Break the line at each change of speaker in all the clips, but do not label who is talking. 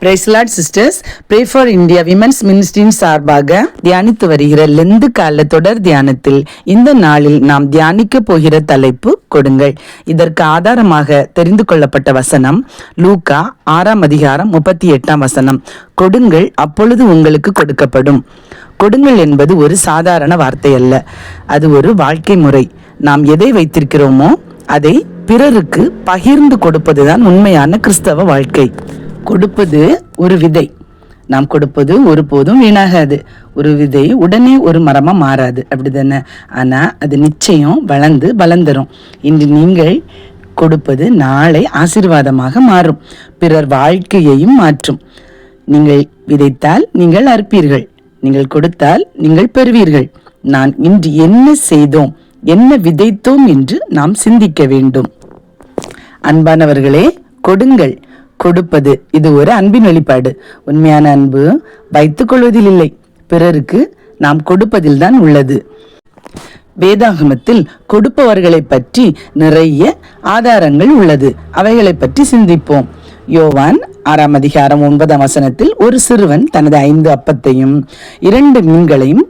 Price lord sisters, pray for India women's மினிஸ்ட்ரியின் சார்பாக தியானித்து வருகிற லெந்து கால தொடர் தியானத்தில் இந்த நாளில் நாம் தியானிக்க போகிற தலைப்பு கொடுங்கள். இதற்கு ஆதாரமாக தெரிந்து கொள்ளப்பட்ட வசனம் லூக்கா 6:38. கொடுங்கள், அப்பொழுது உங்களுக்கு கொடுக்கப்படும். கொடுங்கள் என்பது ஒரு சாதாரண வார்த்தை அல்ல, அது ஒரு வாழ்க்கை முறை. நாம் எதை வைத்திருக்கிறோமோ அதை பிறருக்கு பகிர்ந்து கொடுப்பதுதான் உண்மையான கிறிஸ்தவ வாழ்க்கை. கொடுப்பது ஒரு விதை. நாம் கொடுப்பது ஒருபோதும் வீணாகாது. ஒரு விதை உடனே ஒரு மரமா மாறாது, அப்படிதானே? ஆனா அது நிச்சயம் வளர்ந்து பலந்தரும். இன்று நீங்கள் கொடுப்பது நாளை ஆசீர்வாதமாக மாறும், பிறர் வாழ்க்கையையும் மாற்றும். நீங்கள் விதைத்தால் நீங்கள் அறுப்பீர்கள், நீங்கள் கொடுத்தால் நீங்கள் பெறுவீர்கள். நான் இன்று என்ன செய்தோம், என்ன விதைத்தோம் என்று நாம் சிந்திக்க வேண்டும். அன்பானவர்களே, கொடுங்கள். கொடுப்பது இது ஒரு அன்பின் வெளிப்பாடு. உண்மையான அன்பு வைத்துக் கொள்வதில் இல்லை, பிறருக்கு நாம் கொடுப்பதில் தான் உள்ளது. வேதாகமத்தில் கொடுப்பவர்களை பற்றி நிறைய ஆதாரங்கள் உள்ளது. அவைகளை பற்றி சிந்திப்போம். யோவான் 6:9 ஒரு சிறுவன் தனது 5 அப்பத்தையும் 2 மீன்களையும்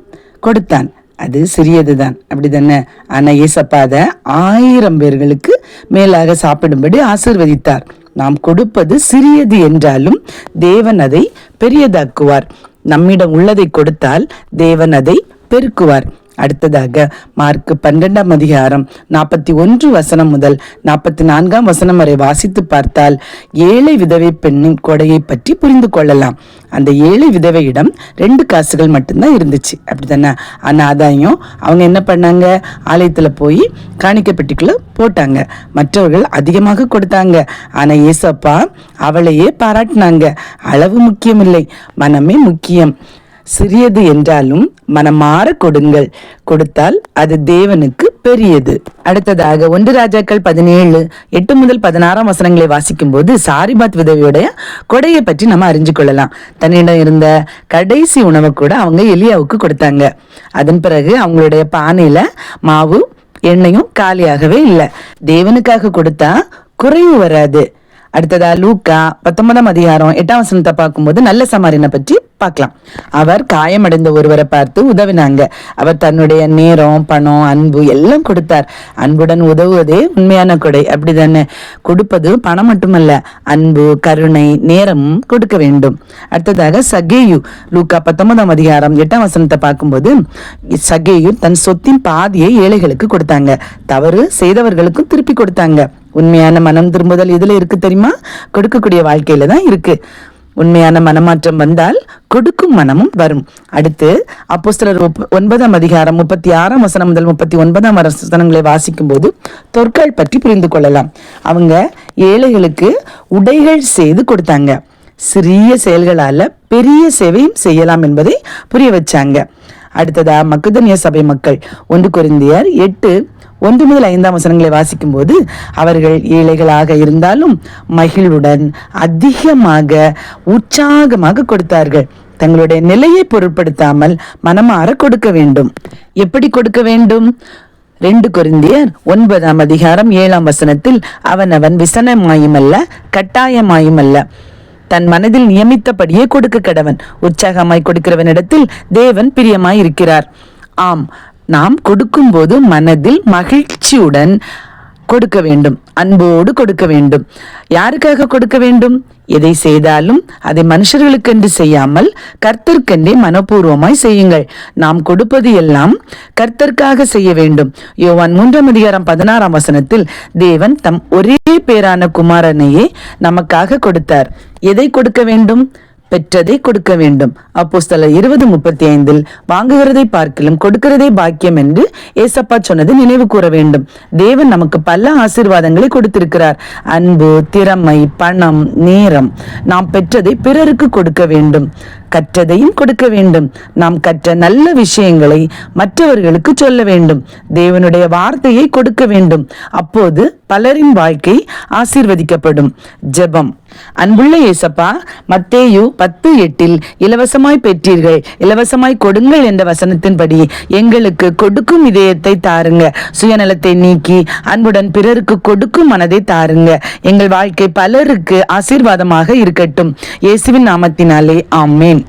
கொடுத்தான். அது சிறியதுதான், அப்படிதானே? ஆனா ஏசப்பா அதை 1000 பேர்களுக்கு மேலாக சாப்பிடும்படி ஆசீர்வதித்தார். நாம் கொடுப்பது சிறியது என்றாலும் தேவன் அதை பெரியதாக்குவார். நம்மிடம் உள்ளதை கொடுத்தால் தேவன் அதை பெருக்குவார். அடுத்ததாக மார்க் 12:41 முதல் 44 வரை வாசித்து பார்த்தால் ஏழை விதவை பெண்ணின் கொடையை பற்றி புரிந்து கொள்ளலாம். அந்த ஏழை விதவையிடம் 2 காசுகள் மட்டும்தான் இருந்துச்சு, அப்படித்தானே? ஆனா அதையும் அவங்க என்ன பண்ணாங்க, ஆலயத்துல போய் காணிக்கை பெட்டிக்குள்ள போட்டாங்க. மற்றவர்கள் அதிகமாக கொடுத்தாங்க. ஆனா ஏசப்பா அவளையே பாராட்டினாங்க. அளவு முக்கியமில்லை, மனமே முக்கியம். சிறியது என்றாலும் மனமாற கொடுங்கள். கொடுத்தால் அது தேவனுக்கு பெரியது. அடுத்ததாக 1 ராஜாக்கள் 17:8 முதல் 16 வாசிக்கும் போது சாரிபாத் விதவையுடைய கொடையை பற்றி நம்ம அறிஞ்சு கொள்ளலாம். தன்னிடம் இருந்த கடைசி உணவை கூட அவங்க எலியாவுக்கு கொடுத்தாங்க. அதன் பிறகு அவங்களுடைய பானையில மாவு எண்ணெயும் காலியாகவே இல்லை. தேவனுக்காக கொடுத்தா குறைவு வராது. அடுத்ததா லூக்கா 19:8 பார்க்கும்போது நல்ல சமாரியனை பற்றி பார்க்கலாம். அவர் காயமடைந்த ஒருவரை பார்த்து உதவினாங்க. அவர் தன்னுடைய நேரம், பணம், அன்பு எல்லாம் கொடுத்தார். அன்புடன் உதவுவதே உண்மையான கொடை, அப்படிதானே? கொடுப்பது பணம் மட்டுமல்ல, அன்பு, கருணை, நேரமும் கொடுக்க வேண்டும். அடுத்ததாக சகேயு லூக்கா 19:8 பார்க்கும்போது சகேயு தன் சொத்தின் பாதியை ஏழைகளுக்கு கொடுத்தாங்க. தவறு செய்தவர்களுக்கும் திருப்பி கொடுத்தாங்க. உண்மையான மனம் திரும்புதல் இதுல இருக்கு தெரியுமா? கொடுக்கக்கூடிய வாழ்க்கையில தான் இருக்கு. உண்மையான மனமாற்றம் வந்தால் கொடுக்கும் மனமும் வரும். அடுத்து அப்போஸ்தலர் 9:36 முதல் 39 வாசிக்கும் போது தொற்கள் பற்றி புரிந்து கொள்ளலாம். அவங்க ஏழைகளுக்கு உடைகள் செய்து கொடுத்தாங்க. சிறிய செயல்களால பெரிய சேவையும் செய்யலாம் என்பதை புரிய வச்சாங்க. அடுத்ததா மக்கதனிய சபை மக்கள் 1 கொரிந்தியர் 8:1 முதல் 5 வாசிக்கும் போது அவர்கள் ஏழைகளாக இருந்தாலும் மகிழ்வுடன் அதிகமாக உற்சாகமாக கொடுத்தார்கள். தங்களுடைய நிலையை பொருட்படுத்தாமல் மனமாற கொடுக்க வேண்டும். எப்படி கொடுக்க வேண்டும்? 2 கொரிந்தியர் 9:7 அவனவன் விசனமாயுமல்ல கட்டாயமாயுமல்ல தன் மனதில் நியமித்தபடியே கொடுக்க கடவன். உற்சாகமாய் கொடுக்கிறவனிடத்தில் தேவன் பிரியமாய் இருக்கிறார். ஆம், நாம் கொடுக்கும் போது மனதில் மகிழ்ச்சியுடன் கொடுக்க வேண்டும், அன்போடு கொடுக்க வேண்டும். யாருக்காக கொடுக்க வேண்டும்? எதை செய்தாலும் அதை மனுஷர்களுக்கென்று செய்யாமல் கர்த்தர்க்கென்றே மனப்பூர்வமாய் செய்யுங்கள். நாம் கொடுப்பது எல்லாம் கர்த்தர்க்காக செய்ய வேண்டும். யோவான் 3:16 தேவன் தம் ஒரே பேரான குமாரனையே நமக்காக கொடுத்தார். எதை கொடுக்க வேண்டும்? பெற்றதை கொடுக்க வேண்டும். அப்போஸ்தலர் 20:35 வாங்குகிறதை பார்க்கிலும் கொடுக்கிறதே பாக்கியம் என்று ஏசப்பா சொன்னது நினைவு கூற வேண்டும். தேவன் நமக்கு பல ஆசீர்வாதங்களை கொடுத்திருக்கிறார். அன்பு, திறமை, பணம், நேரம். நாம் பெற்றதை பிறருக்கு கொடுக்க வேண்டும். கற்றதையும் கொடுக்க வேண்டும். நாம் கற்ற நல்ல விஷயங்களை மற்றவர்களுக்கு சொல்ல வேண்டும். தேவனுடைய வார்த்தையை கொடுக்க வேண்டும். அப்போது பலரின் வாழ்க்கை ஆசீர்வதிக்கப்படும். ஜெபம். அன்புள்ள இயேசப்பா, மத்தேயு 10:8 இலவசமாய் பெற்றீர்கள், இலவசமாய் கொடுங்கள் என்ற வசனத்தின்படி எங்களுக்கு கொடுக்கும் இதயத்தை தாருங்க. சுயநலத்தை நீக்கி அன்புடன் பிறருக்கு கொடுக்கும் மனதை தாருங்க. எங்கள் வாழ்க்கை பலருக்கு ஆசீர்வாதமாக இருக்கட்டும். இயேசுவின் நாமத்தினாலே ஆமென்.